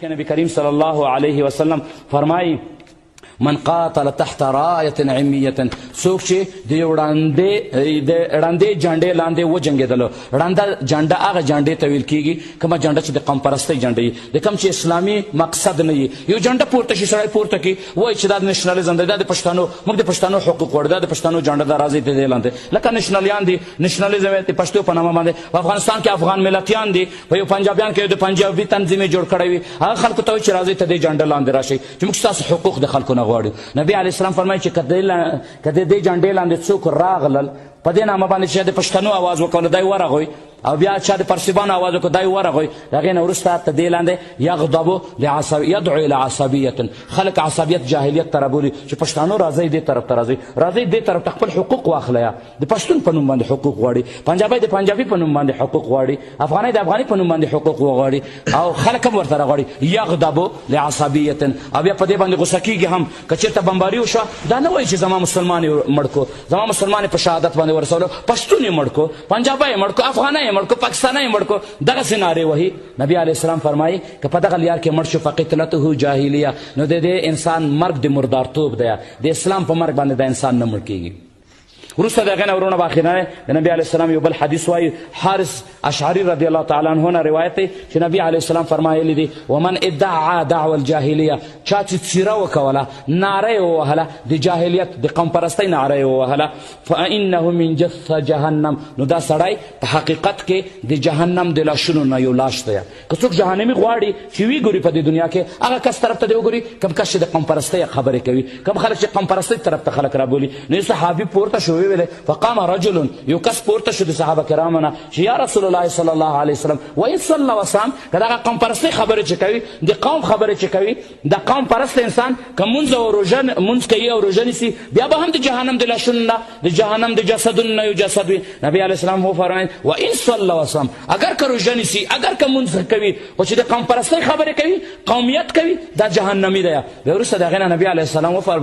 नबी करीम सल्लल्लाहु अलैहि वसल्लम फरमाई मन قاتل تحت رايه عميه څوک چې د وړاندې جنډې لاندې وجنګېدلو. ړانده جنډه هغه جنډې ته ویل کېږي کومه جنډه چې د قوم پرستۍ جنډه وي، د کوم چې اسلامي مقصد نه وي. یو جنډه پورته شي سړی پورته کړي وایي چې دا د نېشنلزم دی، دا د پښتنو، موږ د پښتنو حقوق غواړو، دا د پښتنو جنډه ده، راځئ د دې لاندې. لکه نېشنلیان دي، نېشنلزم د پښتو په نامه باندې په افغانستان کې افغان ملتیان دي، په یو پنجابیان کې د پنجابي تنظیم جوړ کړی وي، هغه خلکو ته وایي چې راځئ ته دې جنډه لاندې راشئ چې موږ ستاسو حقوق د خلکو نه غواړو. نبی علیه السلام فرمایي چې که د دې جنډې لاندې څوک راغلل په دې نامه باندې چې د پښتنو آواز وکړو دی ورغوی، او بیا چا د پرسیبانو آواز وکړو دی ورغوی، د هغې نه وروسته ته دې لاندې یدعو الی عصبیت، خلک عصبیت جاهلیت ته رابولي چې پښتانو راځئ دې طرف ته راځئ، راځئ دې طرف ته خپل حقوق واخلئ. د پښتون په نوم باندې حقوق غواړي، پنجابی د پنجابي په نوم باندې حقوق غواړي، افغاني د افغاني په نوم باندې حقوق وغواړي، او خلک هم ورته راغواړي یغضب لعصبیت. او بیا په دې باندې غوسه کېږي هم که چېرته بمباري وشوه، دا نه وایي چې زما مسلمان یې مړ کړو، زما مسلمان یې په شهادت باندې ورسولو، پښتون یې مړ کړو، پنجابی یې مړ کړو، افغانی یې مړ کړو، پاکستانی یې مړ کړو، دغسې نارې وهي. نبي علیه السلام فرمایي که په دغه لیار کې مړ شو فقتلته جاهلیه، نو د دې انسان مرګ د مردارتوب دی، د اسلام په مرګ باندې د انسان نه مړ کېږي. وروسته د هغې نه ورونه به اخرنی د نبي علیه السلام یو بل حدیث وایي، حارث اشعري رضی الله تعالی عنه نه روایت دی چې نبي علیه السلام فرمایلی دي ومن ادعا دعوه الجاهلیه، چا چې څیره وکوله، ناره یې ووهله د جاهلیت د قوم پرستۍ ناره یې ووهله، فانه من جث جهنم، نو دا سړی په حقیقت کې د جهنم د لاشونو نه یو لاش دی. که څوک جهنمي غواړي چې وی ګوري په دې دنیا کې، هغه کس طرف ته دی وګوري کوم کس چې د قوم پرستۍ خبرې کوي، کوم خلک چې قوم پرستۍ طرف ته خلک رابولي. نو یو صحابي پورته شو فقام رجل، یو کس پورته شو د صحابه کرامو نه چې یا رسول الله صلی الله علیه وسلم وإن صلى وصام، که دغه قوم پرستۍ خبرې چې کوي، د قوم خبرې چې کوي، د قوم پرست انسان که مونځ او روژه مونځ کوي او روژه نیسي، بیا به هم د جهنم د لاشونو نه، د جهنم د جسدونو نه یو جسد وي. نبي علیه السلام وفرمایل وإن صلى وصام، اگر که روژه نیسي، اگر که مونځ کوي، خو چې د قوم پرستۍ خبرې کوي، قومیت کوي، دا جهنمي دی. بیا وروسته د هغې نه نبي علیه السلام وفرمایل